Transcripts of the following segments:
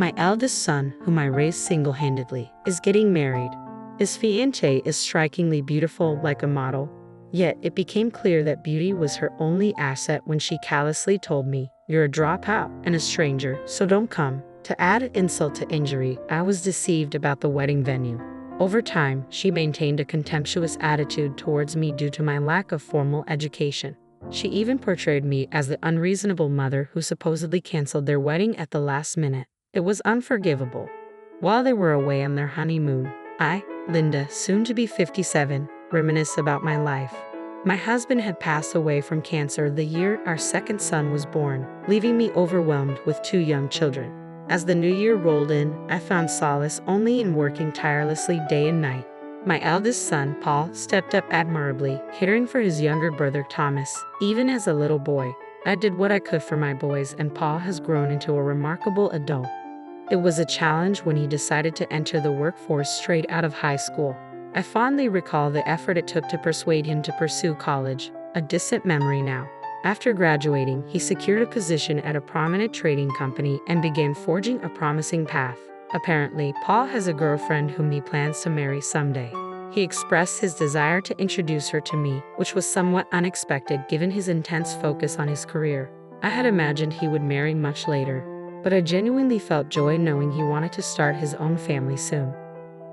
My eldest son, whom I raised single-handedly, is getting married. His fiancée is strikingly beautiful, like a model. Yet it became clear that beauty was her only asset when she callously told me, "You're a dropout and a stranger, so don't come." To add insult to injury, I was deceived about the wedding venue. Over time, she maintained a contemptuous attitude towards me due to my lack of formal education. She even portrayed me as the unreasonable mother who supposedly canceled their wedding at the last minute. It was unforgivable. While they were away on their honeymoon, I, Linda, soon to be 57, reminisce about my life. My husband had passed away from cancer the year our second son was born, leaving me overwhelmed with 2 young children. As the new year rolled in, I found solace only in working tirelessly day and night. My eldest son, Paul, stepped up admirably, caring for his younger brother, Thomas, even as a little boy. I did what I could for my boys, and Paul has grown into a remarkable adult. It was a challenge when he decided to enter the workforce straight out of high school. I fondly recall the effort it took to persuade him to pursue college, a distant memory now. After graduating, he secured a position at a prominent trading company and began forging a promising path. Apparently, Paul has a girlfriend whom he plans to marry someday. He expressed his desire to introduce her to me, which was somewhat unexpected given his intense focus on his career. I had imagined he would marry much later, but I genuinely felt joy knowing he wanted to start his own family soon.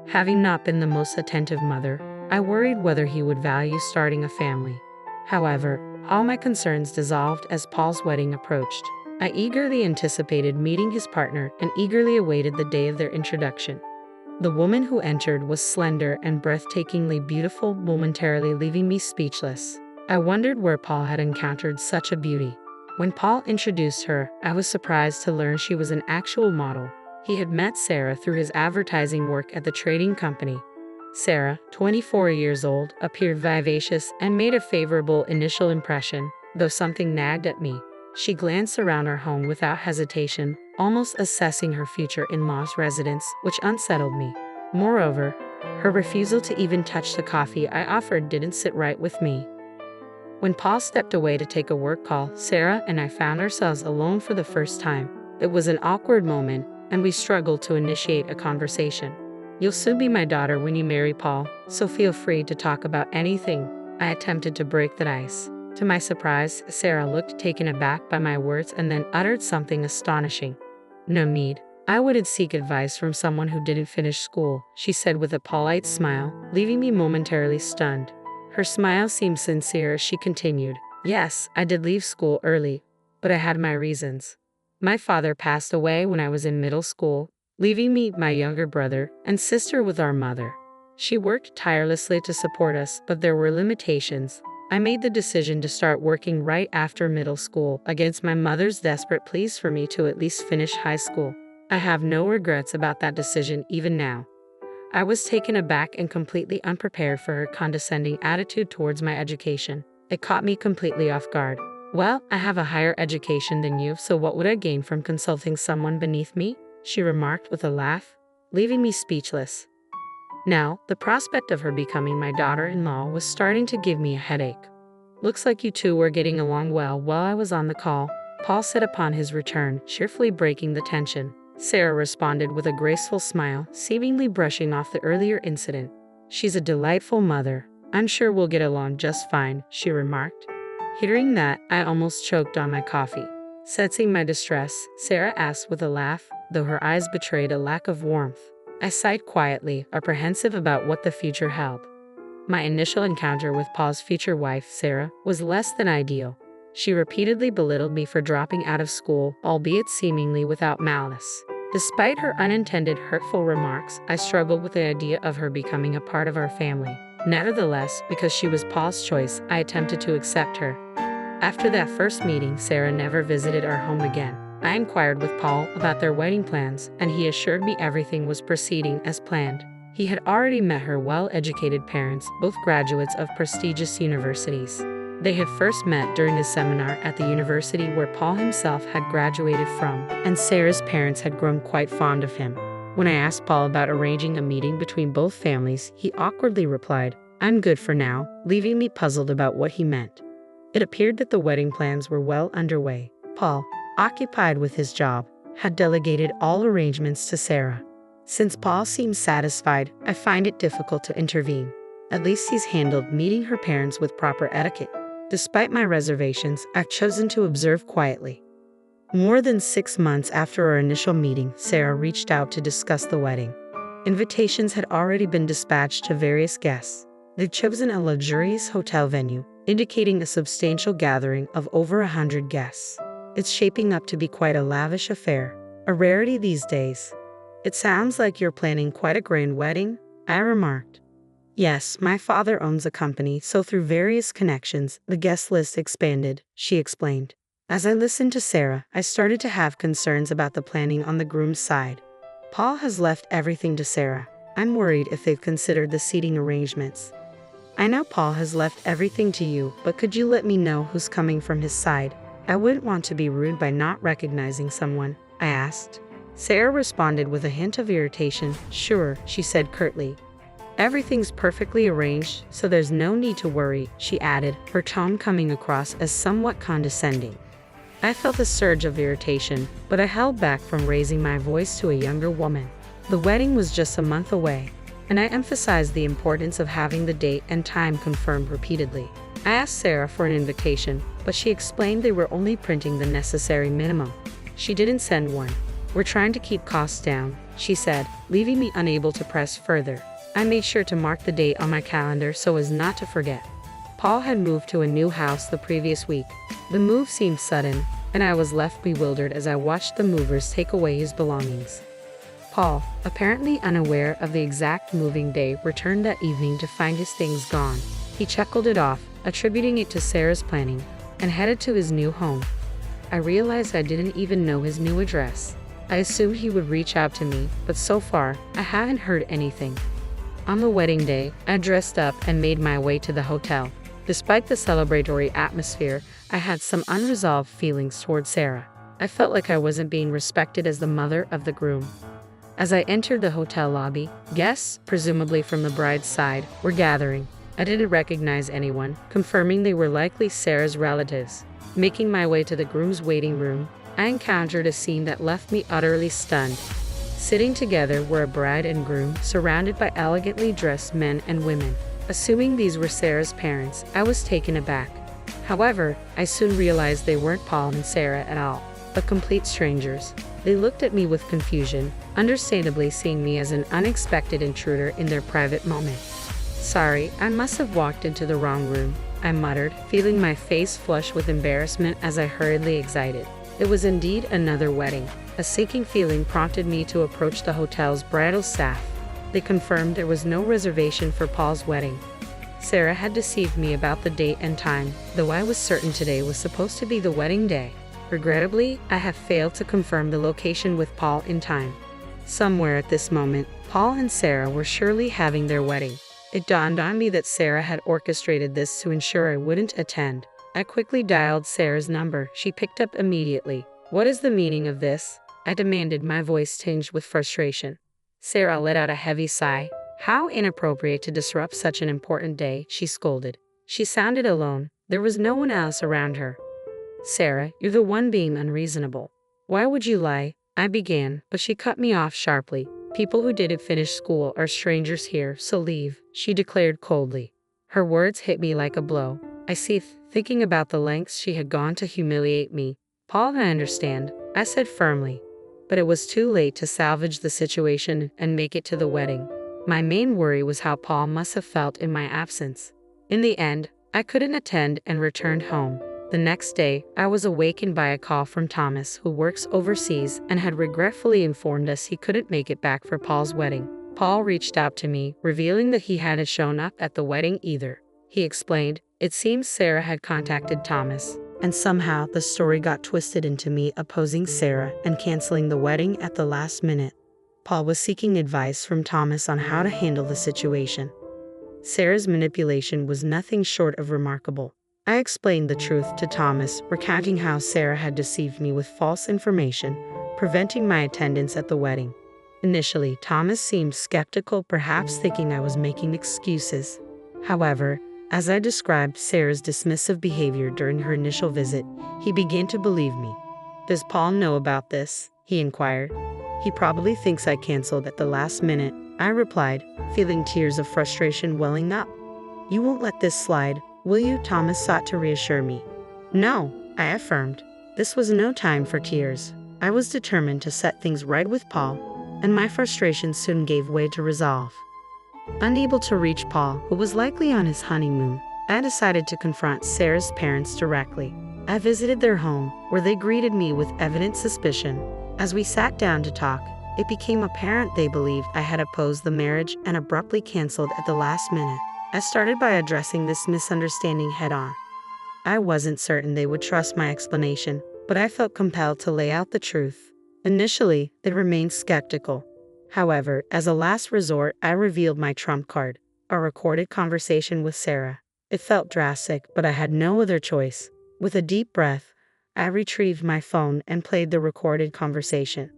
Having not been the most attentive mother, I worried whether he would value starting a family. However, all my concerns dissolved as Paul's wedding approached. I eagerly anticipated meeting his partner and eagerly awaited the day of their introduction. The woman who entered was slender and breathtakingly beautiful, momentarily leaving me speechless. I wondered where Paul had encountered such a beauty. When Paul introduced her, I was surprised to learn she was an actual model. He had met Sarah through his advertising work at the trading company. Sarah, 24 years old, appeared vivacious and made a favorable initial impression, though something nagged at me. She glanced around our home without hesitation, almost assessing her future in-law's residence, which unsettled me. Moreover, her refusal to even touch the coffee I offered didn't sit right with me. When Paul stepped away to take a work call, Sarah and I found ourselves alone for the first time. It was an awkward moment, and we struggled to initiate a conversation. "You'll soon be my daughter when you marry Paul, so feel free to talk about anything." I attempted to break the ice. To my surprise, Sarah looked taken aback by my words and then uttered something astonishing. "No need. I wouldn't seek advice from someone who didn't finish school," she said with a polite smile, leaving me momentarily stunned. Her smile seemed sincere as she continued, "Yes, I did leave school early, but I had my reasons. My father passed away when I was in middle school, leaving me, my younger brother, and sister with our mother. She worked tirelessly to support us, but there were limitations. I made the decision to start working right after middle school, against my mother's desperate pleas for me to at least finish high school. I have no regrets about that decision even now." I was taken aback and completely unprepared for her condescending attitude towards my education. It caught me completely off guard. "Well, I have a higher education than you, so what would I gain from consulting someone beneath me?" she remarked with a laugh, leaving me speechless. Now, the prospect of her becoming my daughter-in-law was starting to give me a headache. "Looks like you two were getting along well while I was on the call," Paul said upon his return, cheerfully breaking the tension. Sarah responded with a graceful smile, seemingly brushing off the earlier incident. "She's a delightful mother. I'm sure we'll get along just fine," she remarked. Hearing that, I almost choked on my coffee. Sensing my distress, Sarah asked with a laugh, though her eyes betrayed a lack of warmth. I sighed quietly, apprehensive about what the future held. My initial encounter with Paul's future wife, Sarah, was less than ideal. She repeatedly belittled me for dropping out of school, albeit seemingly without malice. Despite her unintended hurtful remarks, I struggled with the idea of her becoming a part of our family. Nevertheless, because she was Paul's choice, I attempted to accept her. After that first meeting, Sarah never visited our home again. I inquired with Paul about their wedding plans, and he assured me everything was proceeding as planned. He had already met her well-educated parents, both graduates of prestigious universities. They had first met during a seminar at the university where Paul himself had graduated from, and Sarah's parents had grown quite fond of him. When I asked Paul about arranging a meeting between both families, he awkwardly replied, "I'm good for now," leaving me puzzled about what he meant. It appeared that the wedding plans were well underway. Paul, occupied with his job, had delegated all arrangements to Sarah. Since Paul seemed satisfied, I find it difficult to intervene. At least he's handled meeting her parents with proper etiquette. Despite my reservations, I've chosen to observe quietly. More than 6 months after our initial meeting, Sarah reached out to discuss the wedding. Invitations had already been dispatched to various guests. They'd chosen a luxurious hotel venue, indicating a substantial gathering of over 100 guests. It's shaping up to be quite a lavish affair, a rarity these days. It sounds like you're planning quite a grand wedding, I remarked. Yes, my father owns a company, so through various connections, the guest list expanded, she explained. As I listened to Sarah, I started to have concerns about the planning on the groom's side. Paul has left everything to Sarah. I'm worried if they've considered the seating arrangements. I know Paul has left everything to you, but could you let me know who's coming from his side? I wouldn't want to be rude by not recognizing someone, I asked. Sarah responded with a hint of irritation. Sure, she said curtly. Everything's perfectly arranged, so there's no need to worry, she added, her tone coming across as somewhat condescending. I felt a surge of irritation, but I held back from raising my voice to a younger woman. The wedding was just a month away, and I emphasized the importance of having the date and time confirmed repeatedly. I asked Sarah for an invitation, but she explained they were only printing the necessary minimum. She didn't send one. We're trying to keep costs down, she said, leaving me unable to press further. I made sure to mark the date on my calendar so as not to forget. Paul had moved to a new house the previous week. The move seemed sudden, and I was left bewildered as I watched the movers take away his belongings. Paul, apparently unaware of the exact moving day, returned that evening to find his things gone. He chuckled it off, attributing it to Sarah's planning, and headed to his new home. I realized I didn't even know his new address. I assumed he would reach out to me, but so far, I haven't heard anything. On the wedding day, I dressed up and made my way to the hotel. Despite the celebratory atmosphere, I had some unresolved feelings toward Sarah. I felt like I wasn't being respected as the mother of the groom. As I entered the hotel lobby, guests, presumably from the bride's side, were gathering. I didn't recognize anyone, confirming they were likely Sarah's relatives. Making my way to the groom's waiting room, I encountered a scene that left me utterly stunned. Sitting together were a bride and groom, surrounded by elegantly dressed men and women. Assuming these were Sarah's parents, I was taken aback. However, I soon realized they weren't Paul and Sarah at all, but complete strangers. They looked at me with confusion, understandably seeing me as an unexpected intruder in their private moment. Sorry, I must have walked into the wrong room, I muttered, feeling my face flush with embarrassment as I hurriedly exited. It was indeed another wedding. A sinking feeling prompted me to approach the hotel's bridal staff. They confirmed there was no reservation for Paul's wedding. Sarah had deceived me about the date and time, though I was certain today was supposed to be the wedding day. Regrettably, I have failed to confirm the location with Paul in time. Somewhere at this moment, Paul and Sarah were surely having their wedding. It dawned on me that Sarah had orchestrated this to ensure I wouldn't attend. I quickly dialed Sarah's number. She picked up immediately. What is the meaning of this? I demanded, my voice tinged with frustration. Sarah let out a heavy sigh. How inappropriate to disrupt such an important day, she scolded. She sounded alone. There was no one else around her. Sarah, you're the one being unreasonable. Why would you lie? I began, but she cut me off sharply. People who didn't finish school are strangers here, so leave, she declared coldly. Her words hit me like a blow. I seethed, thinking about the lengths she had gone to humiliate me. Paul, I understand, I said firmly. But it was too late to salvage the situation and make it to the wedding. My main worry was how Paul must have felt in my absence. In the end, I couldn't attend and returned home. The next day, I was awakened by a call from Thomas, who works overseas and had regretfully informed us he couldn't make it back for Paul's wedding. Paul reached out to me, revealing that he hadn't shown up at the wedding either. He explained, it seems Sarah had contacted Thomas, and somehow the story got twisted into me opposing Sarah and canceling the wedding at the last minute. Paul was seeking advice from Thomas on how to handle the situation. Sarah's manipulation was nothing short of remarkable. I explained the truth to Thomas, recounting how Sarah had deceived me with false information, preventing my attendance at the wedding. Initially, Thomas seemed skeptical, perhaps thinking I was making excuses. However, as I described Sarah's dismissive behavior during her initial visit, he began to believe me. Does Paul know about this? he inquired. He probably thinks I canceled at the last minute, I replied, feeling tears of frustration welling up. You won't let this slide, will you? Thomas sought to reassure me. No, I affirmed. This was no time for tears. I was determined to set things right with Paul, and my frustration soon gave way to resolve. Unable to reach Paul, who was likely on his honeymoon, I decided to confront Sarah's parents directly. I visited their home, where they greeted me with evident suspicion. As we sat down to talk, it became apparent they believed I had opposed the marriage and abruptly canceled at the last minute. I started by addressing this misunderstanding head-on. I wasn't certain they would trust my explanation, but I felt compelled to lay out the truth. Initially, they remained skeptical. However, as a last resort, I revealed my trump card, a recorded conversation with Sarah. It felt drastic, but I had no other choice. With a deep breath, I retrieved my phone and played the recorded conversation.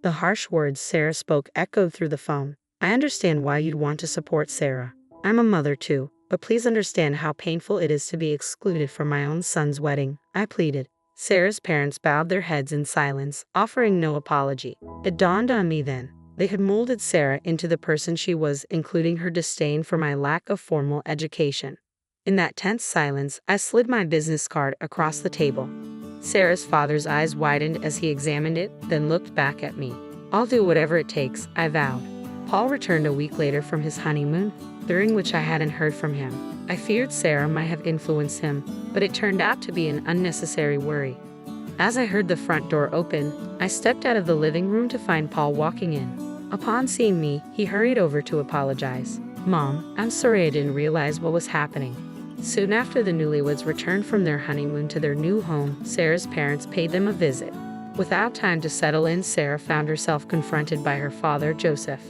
The harsh words Sarah spoke echoed through the phone. I understand why you'd want to support Sarah. I'm a mother too, but please understand how painful it is to be excluded from my own son's wedding, I pleaded. Sarah's parents bowed their heads in silence, offering no apology. It dawned on me then. They had molded Sarah into the person she was, including her disdain for my lack of formal education. In that tense silence, I slid my business card across the table. Sarah's father's eyes widened as he examined it, then looked back at me. I'll do whatever it takes, I vowed. Paul returned a week later from his honeymoon, during which I hadn't heard from him. I feared Sarah might have influenced him, but it turned out to be an unnecessary worry. As I heard the front door open, I stepped out of the living room to find Paul walking in. Upon seeing me, he hurried over to apologize. Mom, I'm sorry I didn't realize what was happening. Soon after the newlyweds returned from their honeymoon to their new home, Sarah's parents paid them a visit. Without time to settle in, Sarah found herself confronted by her father, Joseph.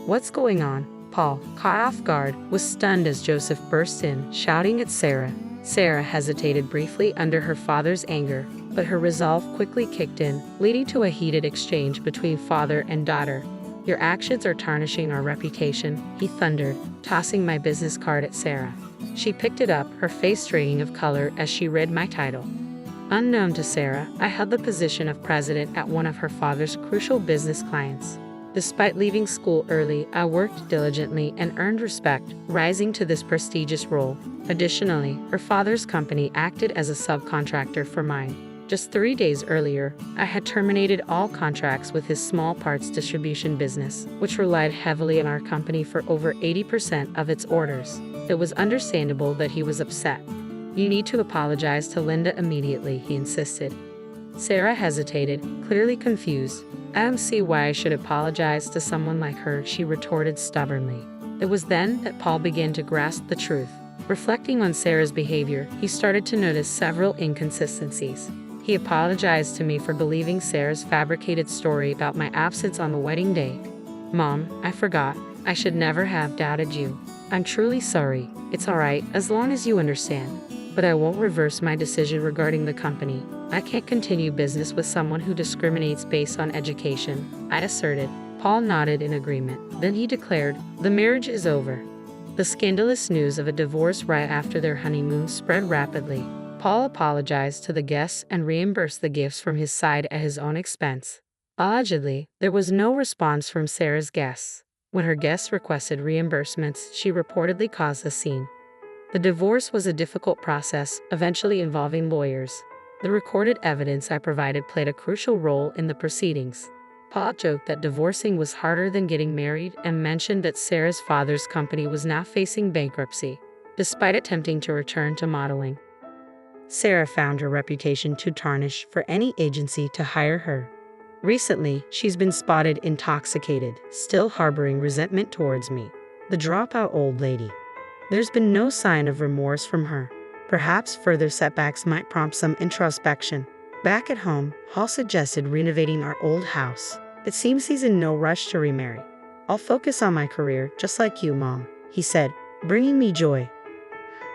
What's going on? Paul, caught off guard, was stunned as Joseph burst in, shouting at Sarah. Sarah hesitated briefly under her father's anger, but her resolve quickly kicked in, leading to a heated exchange between father and daughter. Your actions are tarnishing our reputation, he thundered, tossing my business card at Sarah. She picked it up, her face straining of color as she read my title. Unknown to Sarah, I held the position of president at one of her father's crucial business clients. Despite leaving school early, I worked diligently and earned respect, rising to this prestigious role. Additionally, her father's company acted as a subcontractor for mine. Just 3 days earlier, I had terminated all contracts with his small parts distribution business, which relied heavily on our company for over 80% of its orders. It was understandable that he was upset. You need to apologize to Linda immediately, he insisted. Sarah hesitated, clearly confused. I don't see why I should apologize to someone like her, she retorted stubbornly. It was then that Paul began to grasp the truth. Reflecting on Sarah's behavior, he started to notice several inconsistencies. He apologized to me for believing Sarah's fabricated story about my absence on the wedding day. Mom, I forgot. I should never have doubted you. I'm truly sorry. It's all right, as long as you understand. But I won't reverse my decision regarding the company. I can't continue business with someone who discriminates based on education, I asserted. Paul nodded in agreement. Then he declared, the marriage is over. The scandalous news of a divorce right after their honeymoon spread rapidly. Paul apologized to the guests and reimbursed the gifts from his side at his own expense. Allegedly, there was no response from Sarah's guests. When her guests requested reimbursements, she reportedly caused a scene. The divorce was a difficult process, eventually involving lawyers. The recorded evidence I provided played a crucial role in the proceedings. Paul joked that divorcing was harder than getting married and mentioned that Sarah's father's company was now facing bankruptcy, despite attempting to return to modeling. Sarah found her reputation too tarnished for any agency to hire her. Recently, she's been spotted intoxicated, still harboring resentment towards me. The dropout old lady. There's been no sign of remorse from her. Perhaps further setbacks might prompt some introspection. Back at home, Hall suggested renovating our old house. It seems he's in no rush to remarry. I'll focus on my career, just like you, Mom, he said, bringing me joy.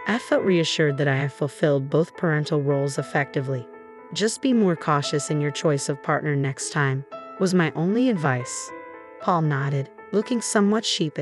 I felt reassured that I have fulfilled both parental roles effectively. Just be more cautious in your choice of partner next time, was my only advice. Paul nodded, looking somewhat sheepish.